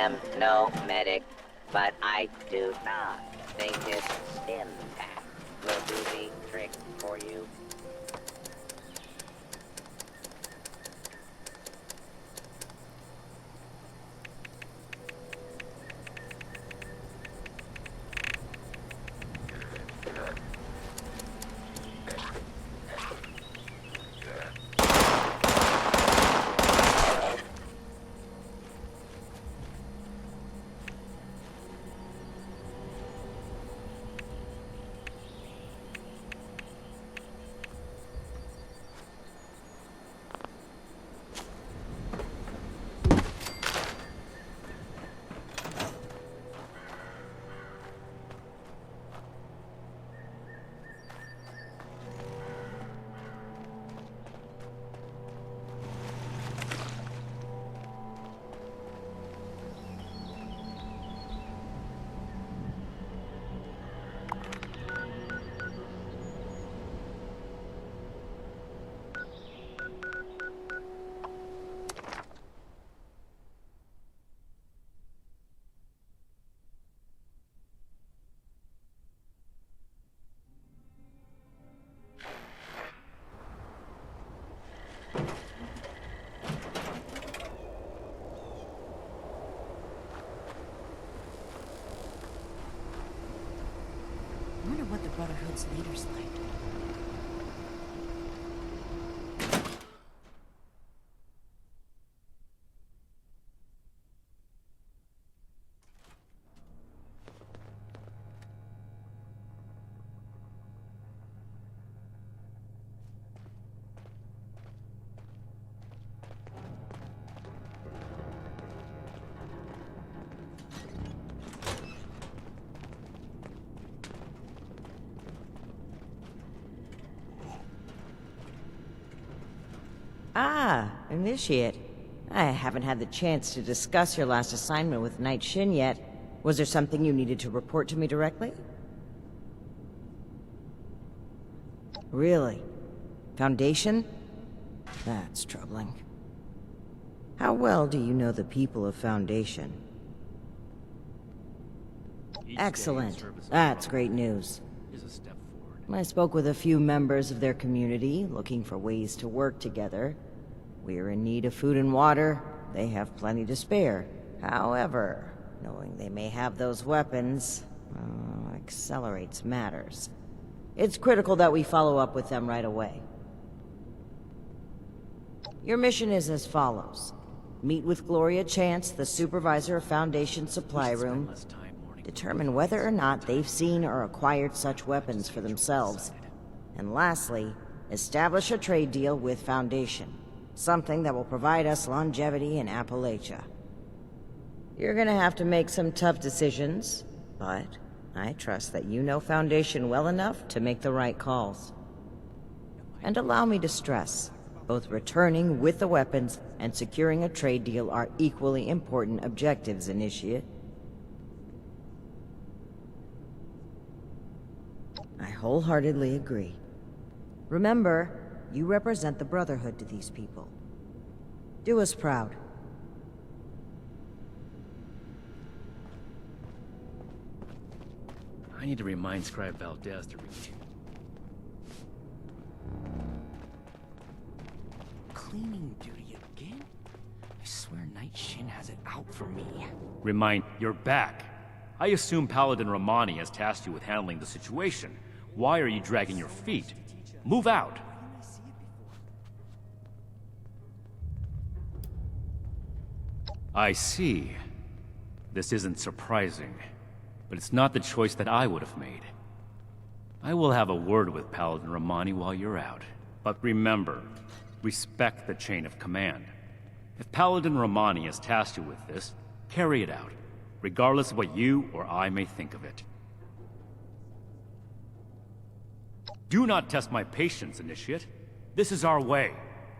am no medic, but I do not think this stim pack will do the trick for you. I wonder what the Brotherhood's leader's like. Ah, Intitiate. I haven't had the chance to discuss your last assignment with Knight Shin yet. Was there something you needed to report to me directly? Really? Foundation? That's troubling. How well do you know the people of Foundation? Excellent. That's great news. I spoke with a few members of their community, looking for ways to work together. We're in need of food and water. They have plenty to spare. However, knowing they may have those weapons, accelerates matters. It's critical that we follow up with them right away. Your mission is as follows. Meet with Gloria Chance, the supervisor of Foundation Supply Room. Determine whether or not they've seen or acquired such weapons for themselves. And lastly, establish a trade deal with Foundation. Something that will provide us longevity in Appalachia. You're gonna have to make some tough decisions, but I trust that you know Foundation well enough to make the right calls. And allow me to stress, both returning with the weapons and securing a trade deal are equally important objectives, Initiate. I wholeheartedly agree. Remember, you represent the Brotherhood to these people. Do us proud. I need to remind Scribe Valdez to read. Cleaning duty again? I swear Knight Shin has it out for me. Remind, you're back. I assume Paladin Rahmani has tasked you with handling the situation. Why are you dragging your feet? Move out! I see. This isn't surprising, but it's not the choice that I would have made. I will have a word with Paladin Rahmani while you're out. But remember, respect the chain of command. If Paladin Rahmani has tasked you with this, carry it out, regardless of what you or I may think of it. Do not test my patience, Initiate. This is our way.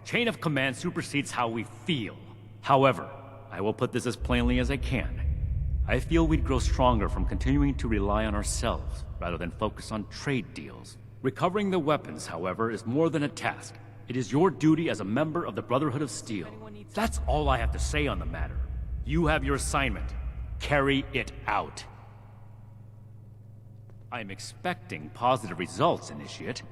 Chain of command supersedes how we feel. However, I will put this as plainly as I can. I feel we'd grow stronger from continuing to rely on ourselves, rather than focus on trade deals. Recovering the weapons, however, is more than a task. It is your duty as a member of the Brotherhood of Steel. That's all I have to say on the matter. You have your assignment. Carry it out. I'm expecting positive results, Initiate.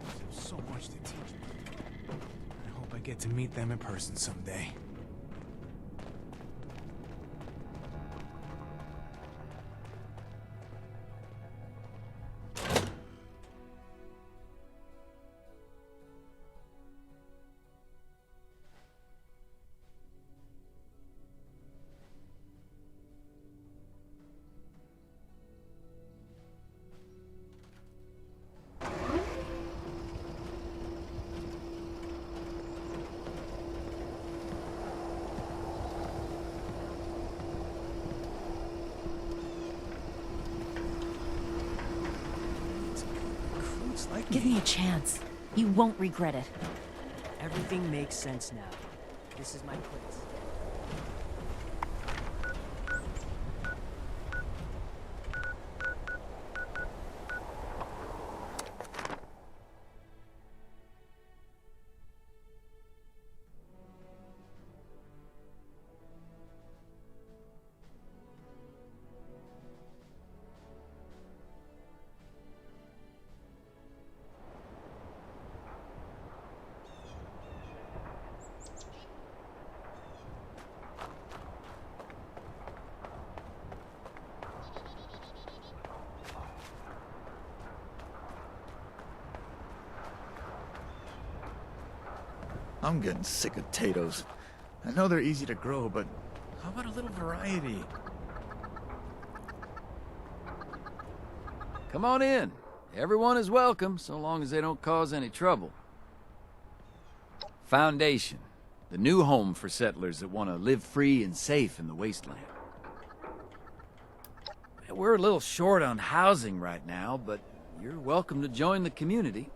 There's so much to teach me. I hope I get to meet them in person someday. Give me a chance. You won't regret it. Everything makes sense now. This is my place. I'm getting sick of potatoes. I know they're easy to grow, but how about a little variety? Come on in. Everyone is welcome, so long as they don't cause any trouble. Foundation, the new home for settlers that want to live free and safe in the wasteland. We're a little short on housing right now, but you're welcome to join the community.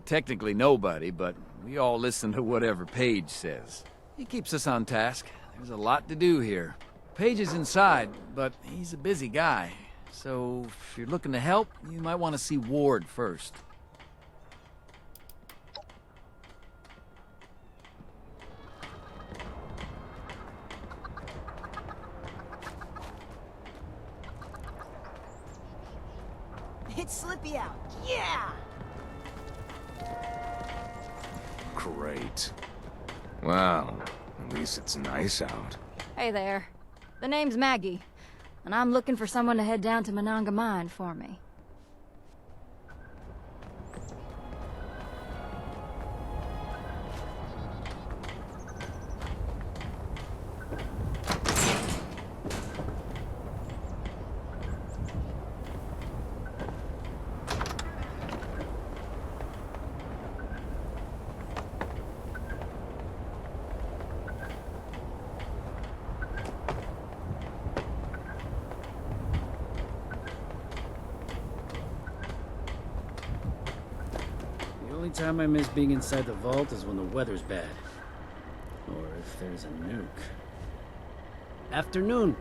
Technically nobody, but we all listen to whatever Paige says. He keeps us on task. There's a lot to do here. Paige is inside, but he's a busy guy. So if you're looking to help, you might want to see Ward first. It's Slippy out. Yeah! Great. Well, at least it's nice out. Hey there. The name's Maggie, and I'm looking for someone to head down to Monongah Mine for me. The only time I miss being inside the vault is when the weather's bad. Or if there's a nuke. Afternoon.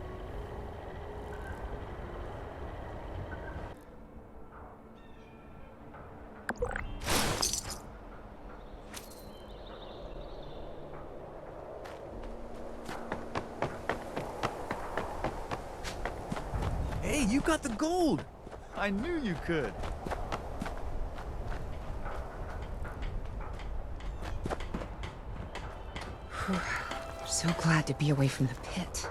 Hey, you got the gold! I knew you could. So glad to be away from the pit.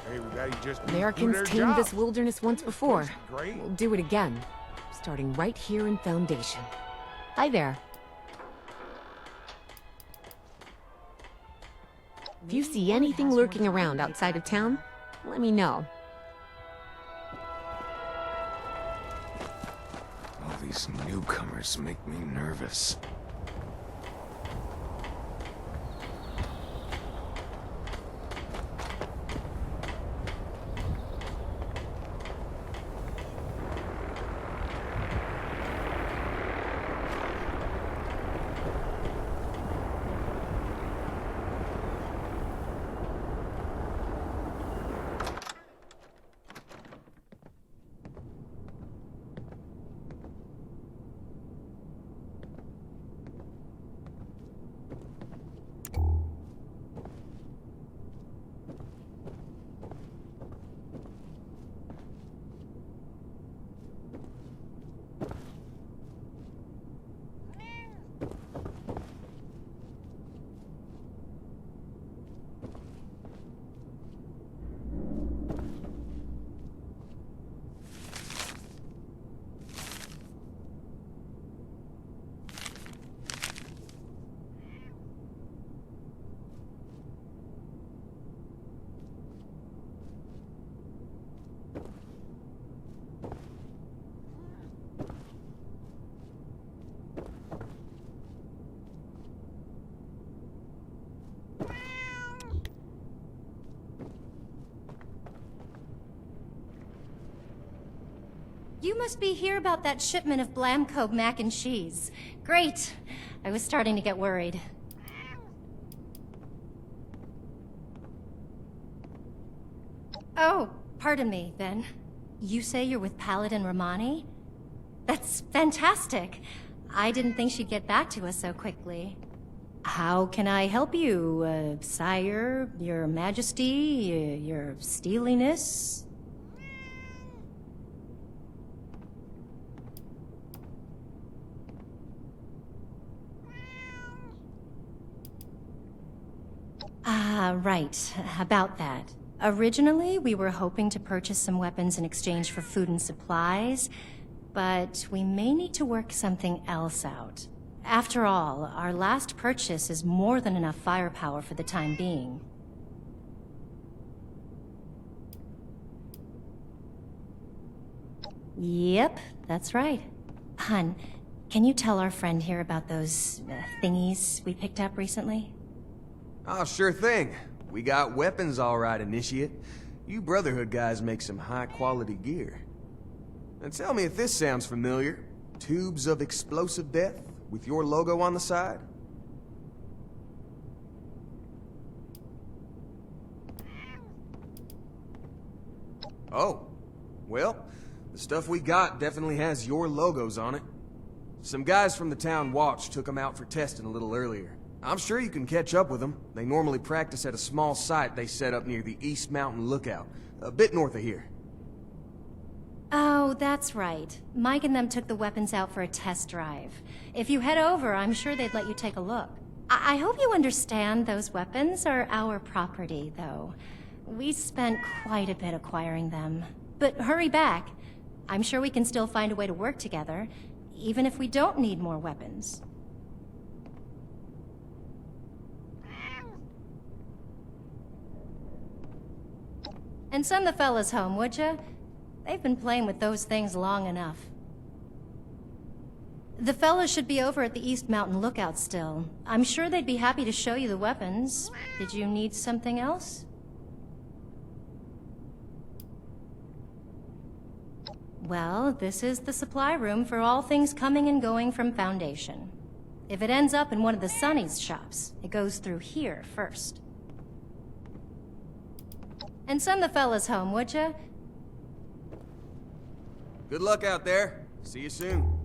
Hey, we gotta just Americans tamed this wilderness once before. We'll do it again, starting right here in Foundation. Hi there. If you see anything lurking around outside of town, let me know. All these newcomers make me nervous. You must be here about that shipment of Blamco mac and cheese. Great. I was starting to get worried. Oh, pardon me, then. You say you're with Paladin Rahmani? That's fantastic. I didn't think she'd get back to us so quickly. How can I help you, sire, your majesty, your steeliness? Right. About that. Originally, we were hoping to purchase some weapons in exchange for food and supplies, but we may need to work something else out. After all, our last purchase is more than enough firepower for the time being. Yep, that's right. Hun, can you tell our friend here about those thingies we picked up recently? Oh, sure thing. We got weapons all right, Initiate. You Brotherhood guys make some high-quality gear. And tell me if this sounds familiar. Tubes of explosive death, with your logo on the side? Oh. Well, the stuff we got definitely has your logos on it. Some guys from the town watch took them out for testing a little earlier. I'm sure you can catch up with them. They normally practice at a small site they set up near the East Mountain Lookout, a bit north of here. Oh, that's right. Mike and them took the weapons out for a test drive. If you head over, I'm sure they'd let you take a look. I hope you understand those weapons are our property, though. We spent quite a bit acquiring them. But hurry back. I'm sure we can still find a way to work together, even if we don't need more weapons. And send the fellas home, would ya? They've been playing with those things long enough. The fellas should be over at the East Mountain Lookout still. I'm sure they'd be happy to show you the weapons. Did you need something else? Well, this is the supply room for all things coming and going from Foundation. If it ends up in one of the Sonny's shops, it goes through here first. And send the fellas home, would ya? Good luck out there. See you soon.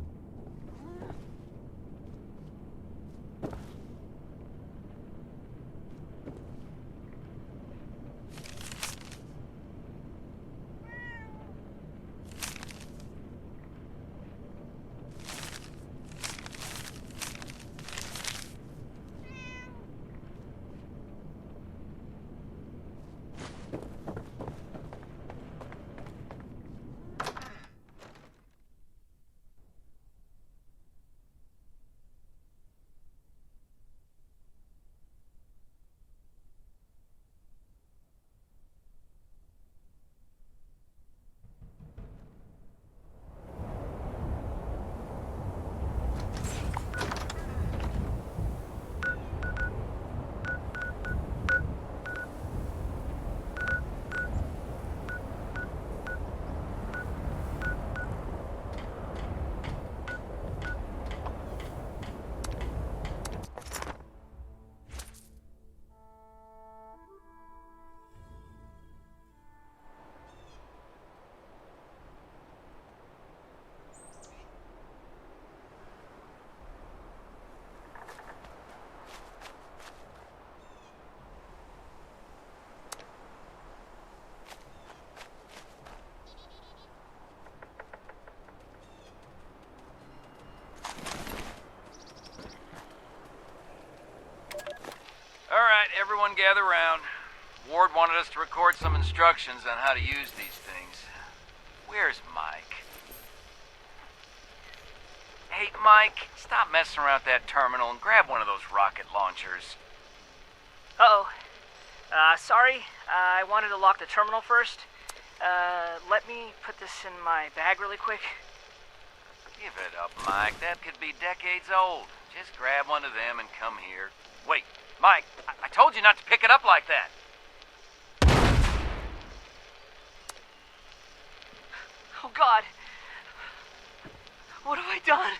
Everyone gather round. Ward wanted us to record some instructions on how to use these things. Where's Mike? Hey, Mike, stop messing around with that terminal and grab one of those rocket launchers. Uh-oh. Sorry. I wanted to lock the terminal first. Let me put this in my bag really quick. Give it up, Mike. That could be decades old. Just grab one of them and come here. Wait, Mike, I told you not to pick it up like that. Oh, God. What have I done?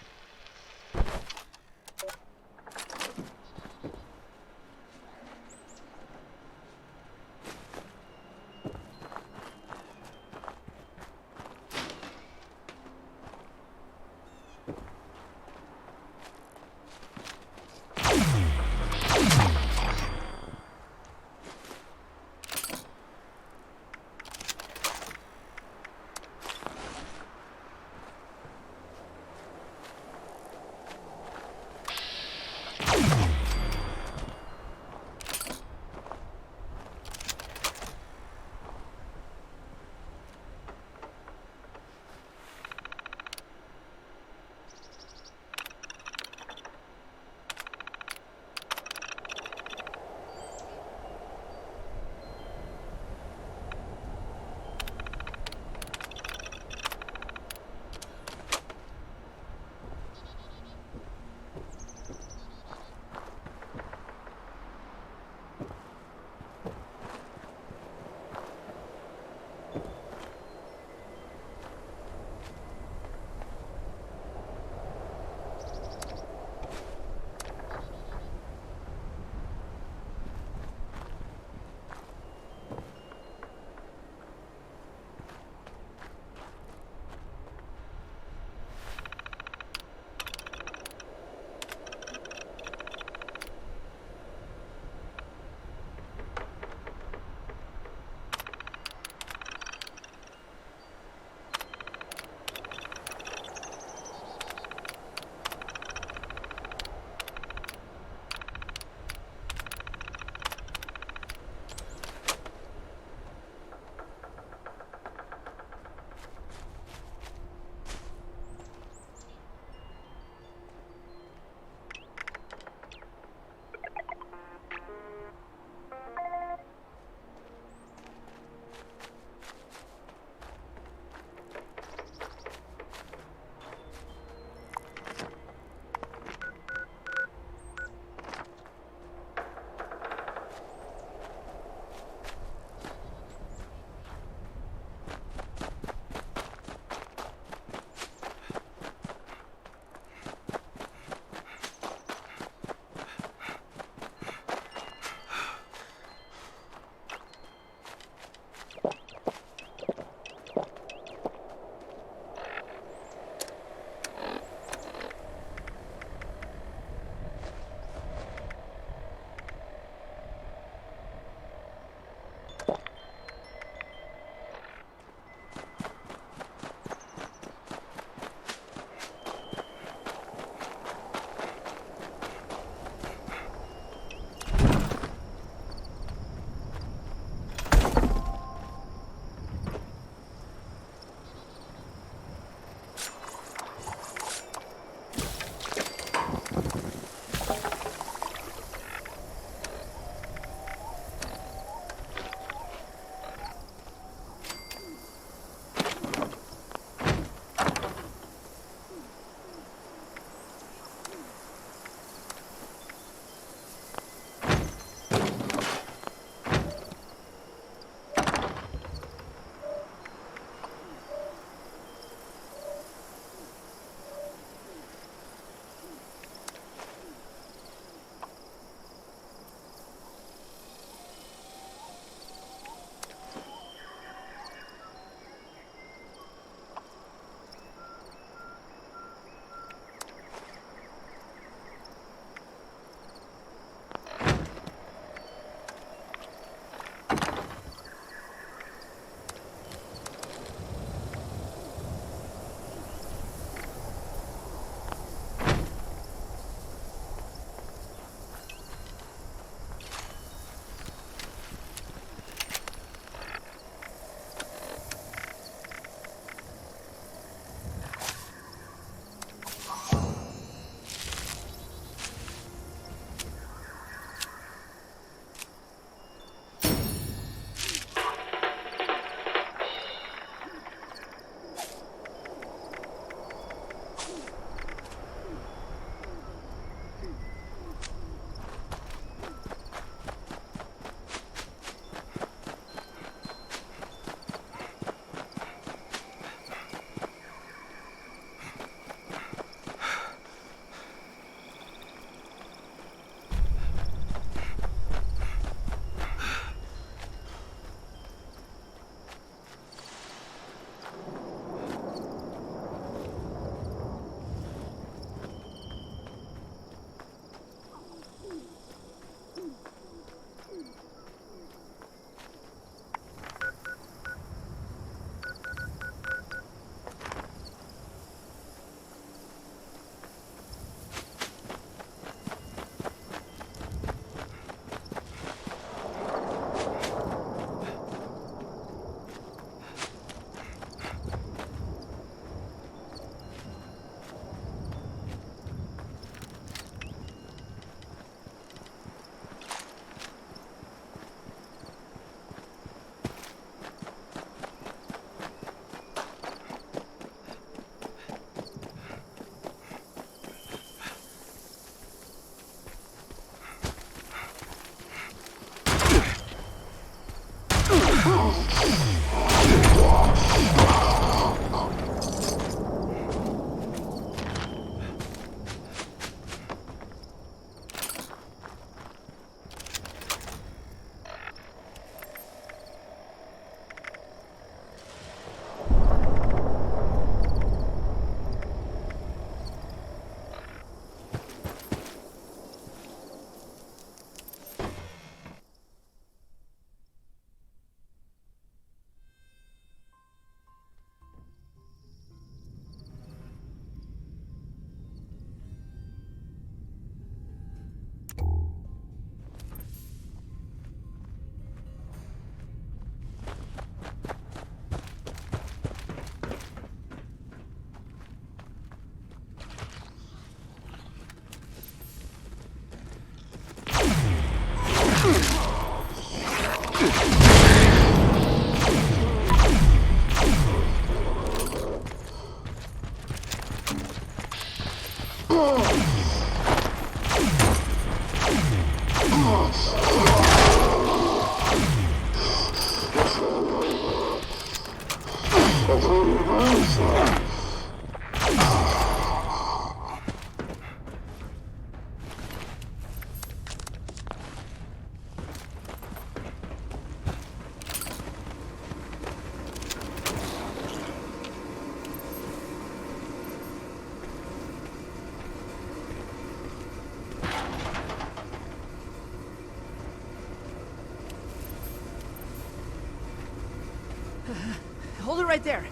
Hold it right there.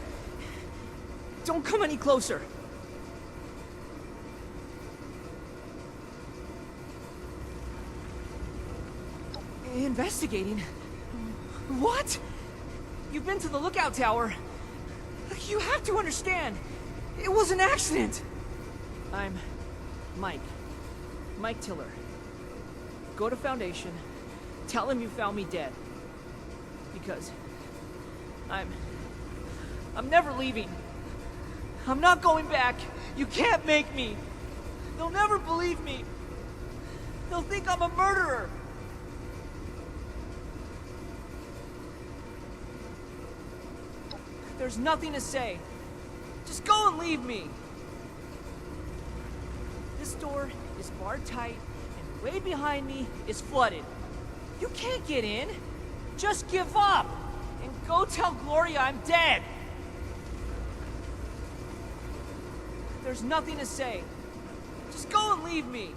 Don't come any closer. Investigating? What? You've been to the lookout tower. You have to understand. It was an accident. I'm Mike. Mike Tiller. Go to Foundation. Tell him you found me dead. Because I'm never leaving. I'm not going back. You can't make me. They'll never believe me. They'll think I'm a murderer. There's nothing to say. Just go and leave me. This door is barred tight, and way behind me is flooded. You can't get in. Just give up. And go tell Gloria I'm dead! There's nothing to say. Just go and leave me!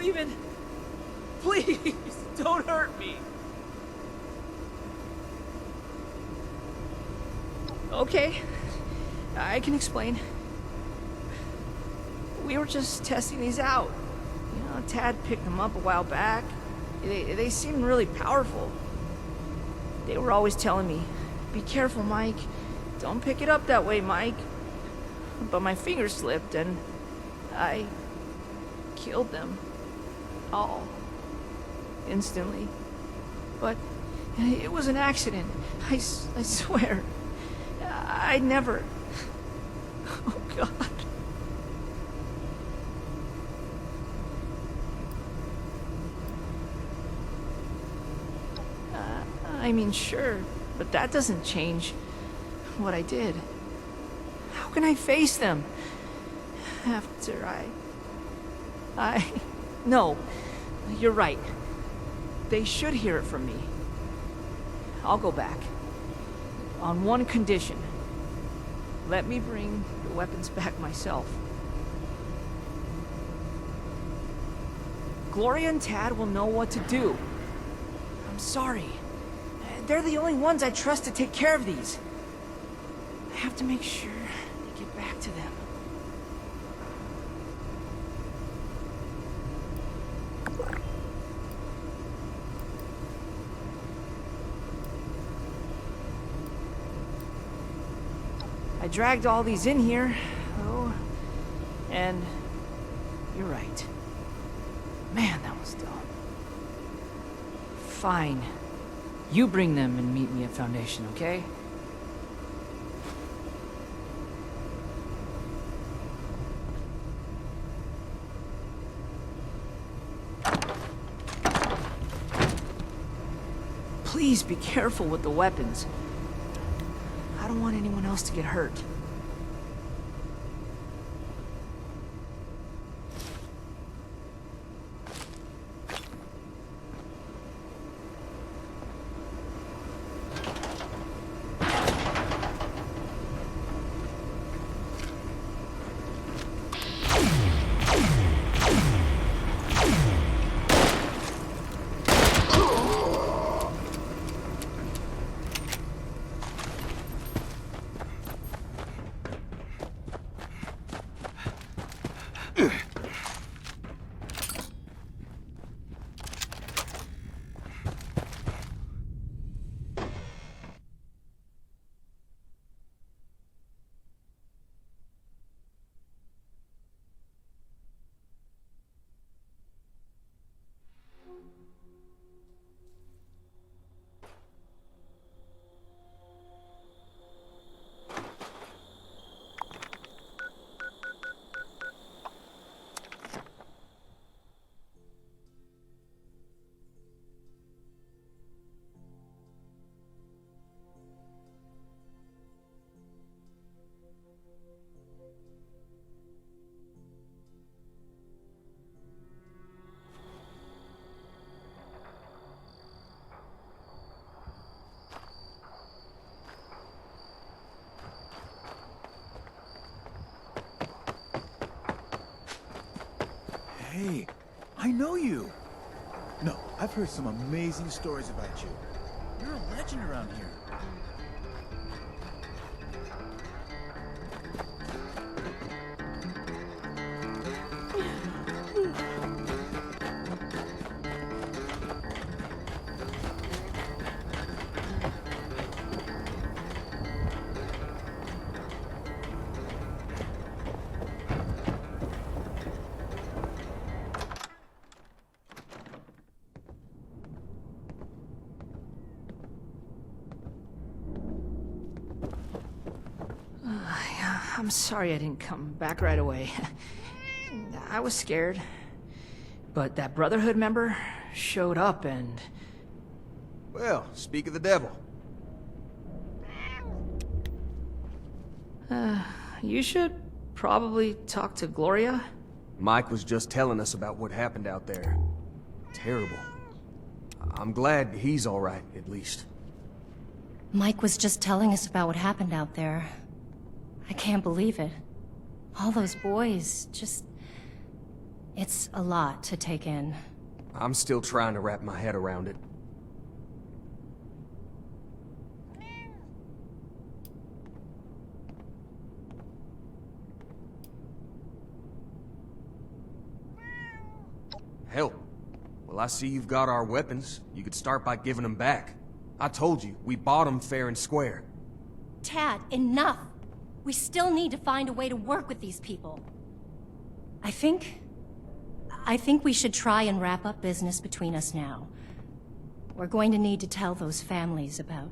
even... Please, don't hurt me. Okay, I can explain. We were just testing these out. You know, Tad picked them up a while back. They seemed really powerful. They were always telling me, "Be careful, Mike. Don't pick it up that way, Mike." But my finger slipped and I killed them all instantly. But it was an accident. I swear. I never... Oh, God. I mean, sure, but that doesn't change what I did. How can I face them after No, you're right. They should hear it from me. I'll go back. On one condition. Let me bring the weapons back myself. Gloria and Tad will know what to do. I'm sorry. They're the only ones I trust to take care of these. I have to make sure they get back to them. I dragged all these in here, though, and you're right. Man, that was dumb. Fine. You bring them and meet me at Foundation, okay? Please be careful with the weapons. I don't want anyone else to get hurt. Hey, I know you. No, I've heard some amazing stories about you. You're a legend around here. I'm sorry I didn't come back right away. I was scared. But that Brotherhood member showed up and... Well, speak of the devil. You should probably talk to Gloria. Mike was just telling us about what happened out there. Terrible. I'm glad he's all right, at least. Mike was just telling us about what happened out there. I can't believe it. All those boys, just... It's a lot to take in. I'm still trying to wrap my head around it. Hell, well, I see you've got our weapons. You could start by giving them back. I told you, we bought them fair and square. Tad, enough! We still need to find a way to work with these people. I think we should try and wrap up business between us now. We're going to need to tell those families about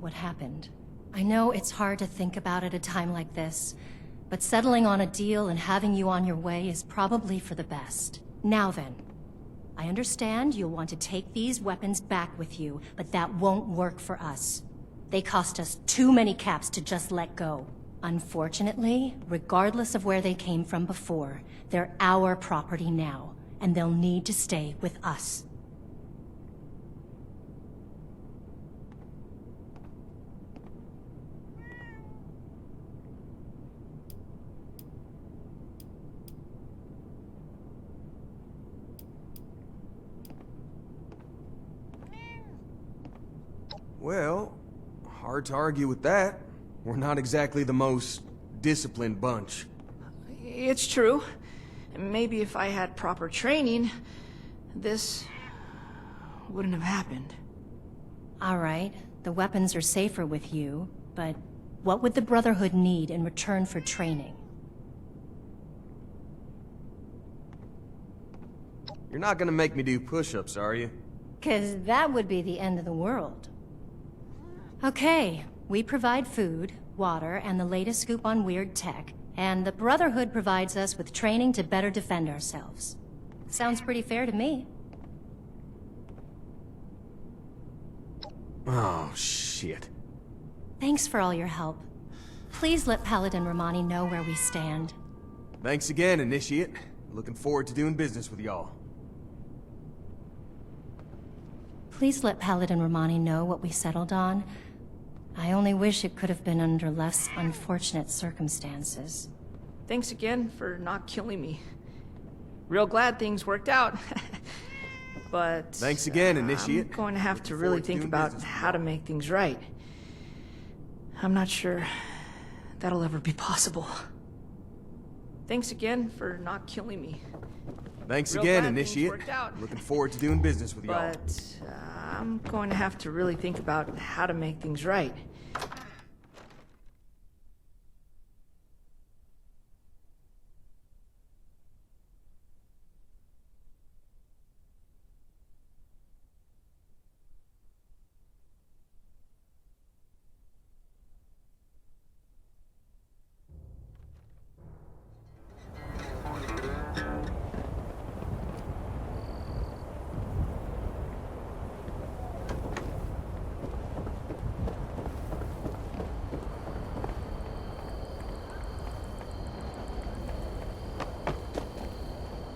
what happened. I know it's hard to think about at a time like this, but settling on a deal and having you on your way is probably for the best. Now then, I understand you'll want to take these weapons back with you, but that won't work for us. They cost us too many caps to just let go. Unfortunately, regardless of where they came from before, they're our property now, and they'll need to stay with us. Well, hard to argue with that. We're not exactly the most disciplined bunch. It's true. Maybe if I had proper training, this wouldn't have happened. All right, the weapons are safer with you, but what would the Brotherhood need in return for training? You're not gonna make me do push-ups, are you? 'Cause that would be the end of the world. Okay, we provide food, water, and the latest scoop on weird tech, and the Brotherhood provides us with training to better defend ourselves. Sounds pretty fair to me. Oh, shit. Thanks for all your help. Please let Paladin Rahmani know where we stand. Thanks again, Initiate. Looking forward to doing business with y'all. Please let Paladin Rahmani know what we settled on. I only wish it could have been under less unfortunate circumstances. Thanks again for not killing me. Real glad things worked out. But... Thanks again, Initiate. I'm going to have to really think about how to make things right. I'm not sure that'll ever be possible. Thanks again for not killing me. Thanks Real again, glad things Initiate. worked out. Looking forward to doing business with y'all. But I'm going to have to really think about how to make things right.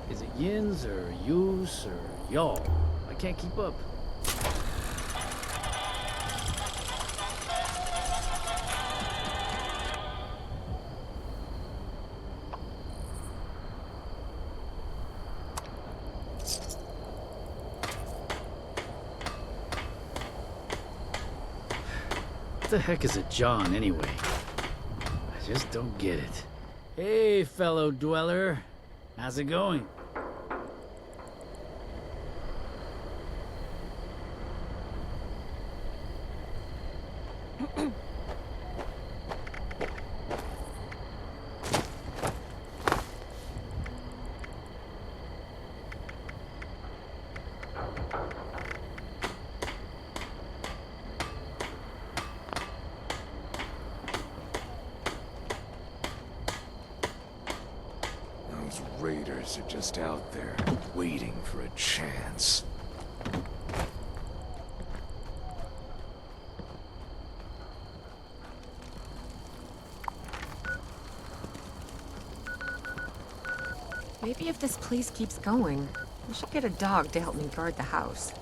Is it yins or yous or y'all? I can't keep up. What the heck is a John anyway? I just don't get it. Hey, fellow dweller. How's it going? Those raiders are just out there, waiting for a chance. Maybe if this place keeps going, we should get a dog to help me guard the house.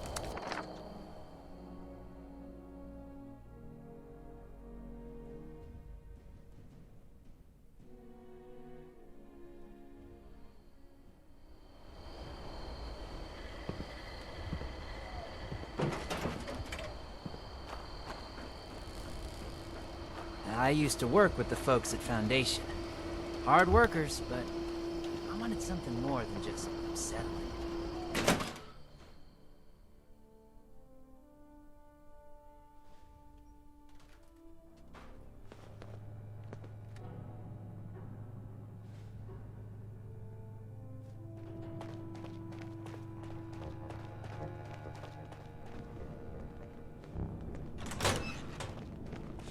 I used to work with the folks at Foundation. Hard workers, but I wanted something more than just settling.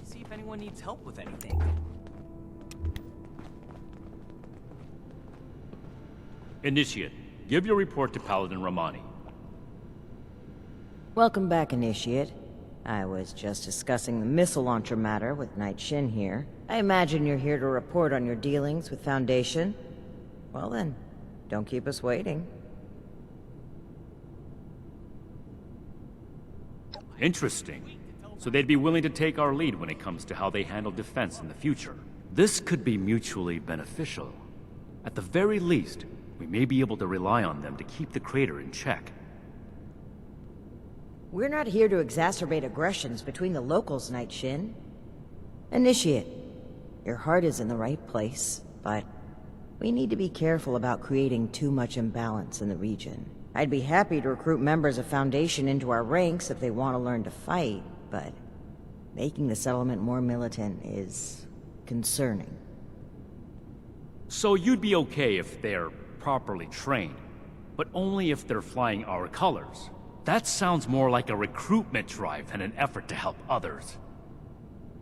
See if anyone needs help with anything. Initiate, give your report to Paladin Rahmani. Welcome back, Initiate. I was just discussing the missile launcher matter with Knight Shin here. I imagine you're here to report on your dealings with Foundation. Well then, don't keep us waiting. Interesting. So they'd be willing to take our lead when it comes to how they handle defense in the future. This could be mutually beneficial. At the very least, we may be able to rely on them to keep the crater in check. We're not here to exacerbate aggressions between the locals, Knight Shin. Initiate, your heart is in the right place, but we need to be careful about creating too much imbalance in the region. I'd be happy to recruit members of Foundation into our ranks if they want to learn to fight, but making the settlement more militant is concerning. So you'd be okay if they're properly trained, but only if they're flying our colors. That sounds more like a recruitment drive than an effort to help others.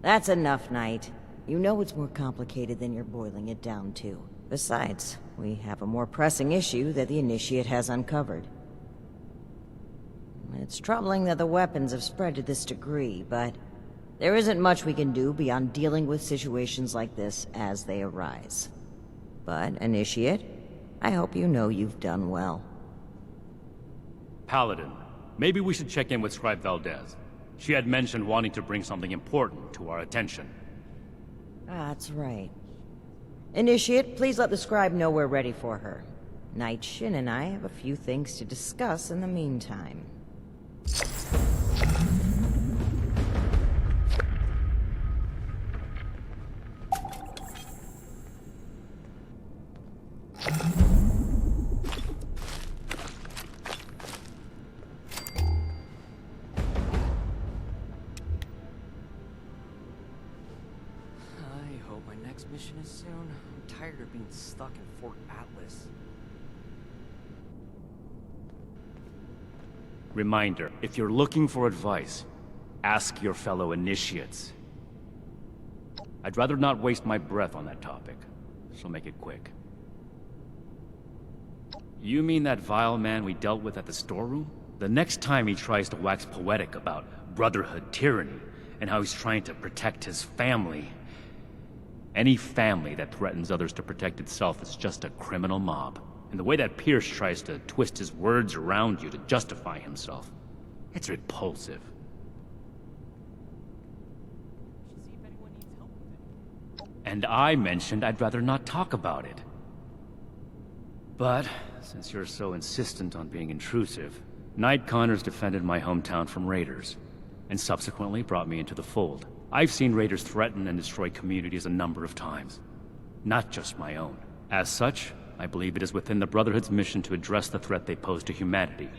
That's enough, Knight. You know it's more complicated than you're boiling it down to. Besides, we have a more pressing issue that the Initiate has uncovered. It's troubling that the weapons have spread to this degree, but there isn't much we can do beyond dealing with situations like this as they arise. But, Initiate, I hope you know you've done well. Paladin, maybe we should check in with Scribe Valdez. She had mentioned wanting to bring something important to our attention. That's right. Initiate, please let the Scribe know we're ready for her. Knight Shin and I have a few things to discuss in the meantime. Mission is soon. I'm tired of being stuck in Fort Atlas. Reminder, if you're looking for advice, ask your fellow initiates. I'd rather not waste my breath on that topic, so make it quick. You mean that vile man we dealt with at the storeroom? The next time he tries to wax poetic about Brotherhood tyranny and how he's trying to protect his family. Any family that threatens others to protect itself is just a criminal mob. And the way that Pierce tries to twist his words around you to justify himself, it's repulsive. And I mentioned I'd rather not talk about it. But, since you're so insistent on being intrusive, Knight Connors defended my hometown from raiders, and subsequently brought me into the fold. I've seen raiders threaten and destroy communities a number of times, not just my own. As such, I believe it is within the Brotherhood's mission to address the threat they pose to humanity.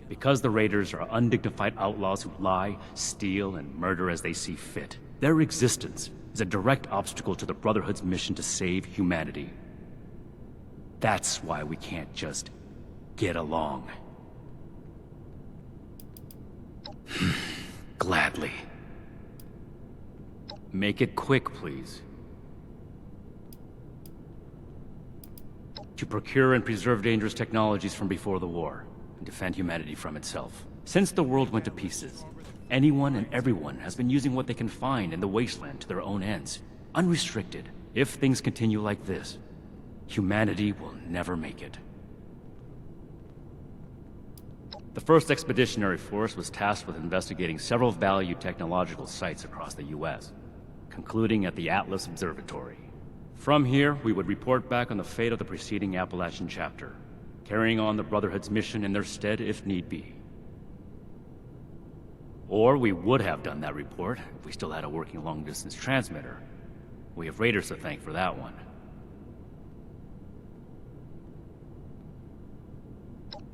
Because the raiders are undignified outlaws who lie, steal, and murder as they see fit, their existence is a direct obstacle to the Brotherhood's mission to save humanity. That's why we can't just get along. Gladly. Make it quick, please. To procure and preserve dangerous technologies from before the war, and defend humanity from itself. Since the world went to pieces, anyone and everyone has been using what they can find in the wasteland to their own ends, unrestricted. If things continue like this, humanity will never make it. The 1st Expeditionary Force was tasked with investigating several valued technological sites across the U.S., concluding at the Atlas Observatory. From here, we would report back on the fate of the preceding Appalachian chapter, carrying on the Brotherhood's mission in their stead if need be. Or we would have done that report if we still had a working long-distance transmitter. We have raiders to thank for that one.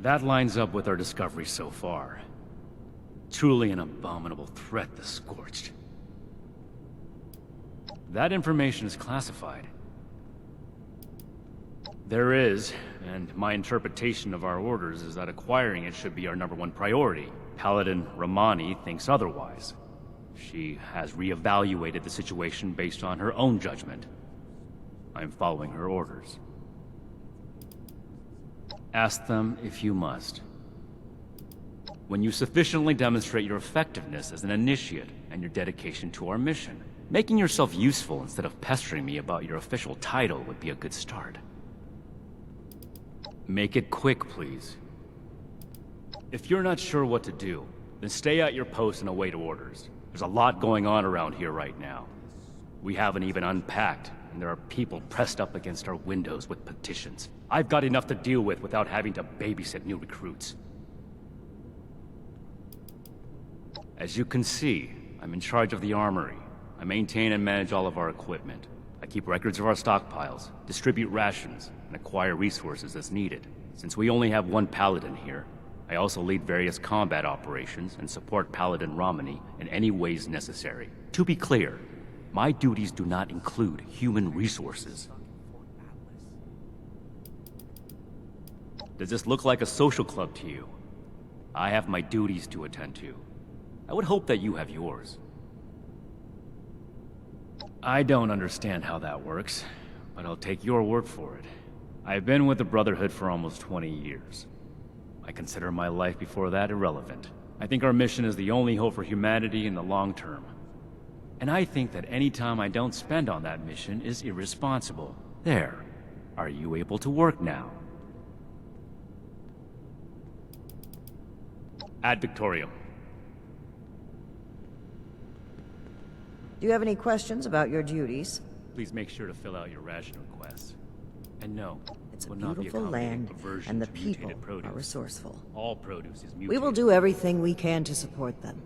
That lines up with our discovery so far. Truly an abominable threat, the Scorched. That information is classified. There is, and my interpretation of our orders is that acquiring it should be our #1 priority. Paladin Rahmani thinks otherwise. She has reevaluated the situation based on her own judgment. I'm following her orders. Ask them if you must. When you sufficiently demonstrate your effectiveness as an initiate and your dedication to our mission, making yourself useful instead of pestering me about your official title would be a good start. Make it quick, please. If you're not sure what to do, then stay at your post and await orders. There's a lot going on around here right now. We haven't even unpacked, and there are people pressed up against our windows with petitions. I've got enough to deal with without having to babysit new recruits. As you can see, I'm in charge of the armory. I maintain and manage all of our equipment. I keep records of our stockpiles, distribute rations, and acquire resources as needed. Since we only have one paladin here, I also lead various combat operations and support Paladin Rahmani in any ways necessary. To be clear, my duties do not include human resources. Does this look like a social club to you? I have my duties to attend to. I would hope that you have yours. I don't understand how that works, but I'll take your word for it. I've been with the Brotherhood for almost 20 years. I consider my life before that irrelevant. I think our mission is the only hope for humanity in the long term. And I think that any time I don't spend on that mission is irresponsible. There. Are you able to work now? Ad Victoriam. Do you have any questions about your duties? Please make sure to fill out your ration request. And no, it's a will not be beautiful land, aversion and the to people mutated produce. are resourceful. All produce is mutated. We will do everything we can to support them.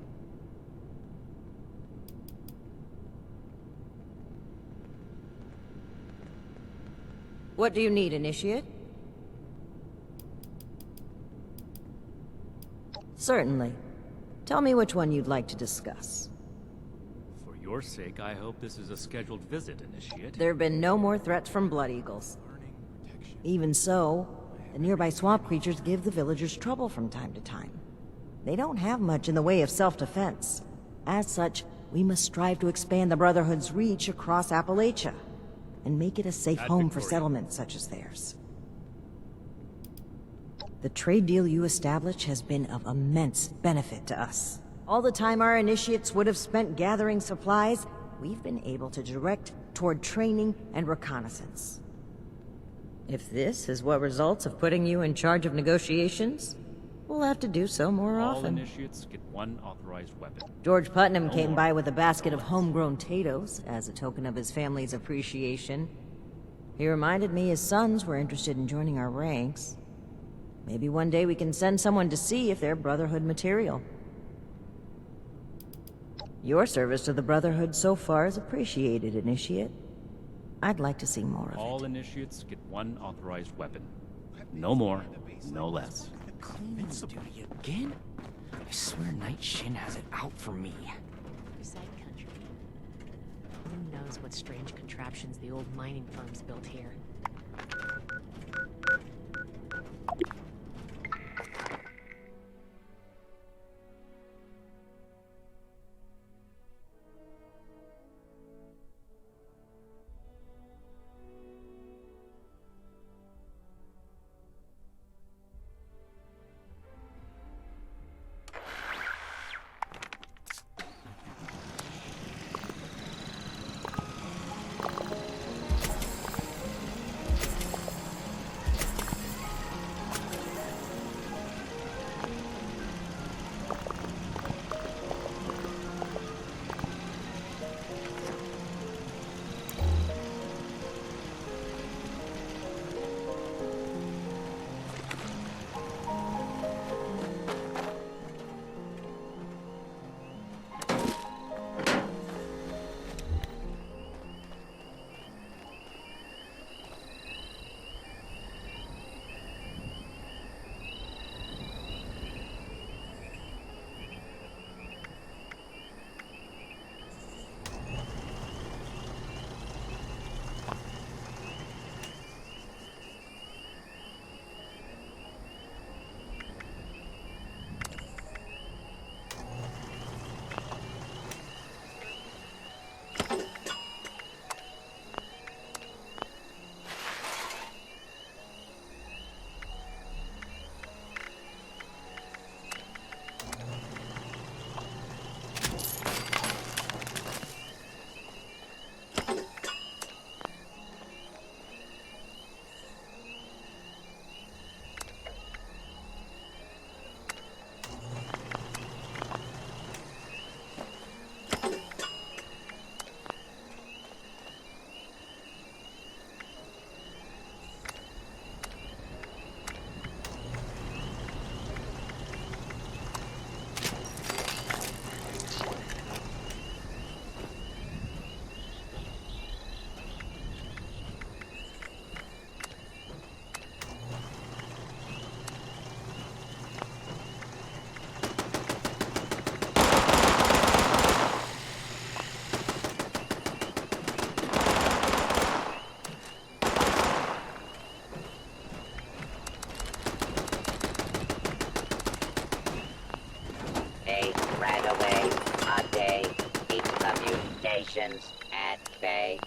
What do you need, Initiate? Certainly. Tell me which one you'd like to discuss. For your sake, I hope this is a scheduled visit, Initiate. There have been no more threats from Blood Eagles. Even so, the nearby swamp creatures give the villagers trouble from time to time. They don't have much in the way of self-defense. As such, we must strive to expand the Brotherhood's reach across Appalachia, and make it a safe home for settlements such as theirs. The trade deal you established has been of immense benefit to us. All the time our initiates would have spent gathering supplies, we've been able to direct toward training and reconnaissance. If this is what results of putting you in charge of negotiations, we'll have to do so more often. All initiates get one authorized weapon. George Putnam came by with a basket of homegrown potatoes as a token of his family's appreciation. He reminded me his sons were interested in joining our ranks. Maybe one day we can send someone to see if they're Brotherhood material. Your service to the Brotherhood so far is appreciated, Initiate. I'd like to see more of it. All initiates get one authorized weapon. No more, no less. Cleaning duty again? I swear Night Shin has it out for me. Side country. Who knows what strange contraptions the old mining firms built here? lions at bay.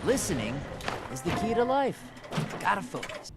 Listening is the key to life. Gotta focus.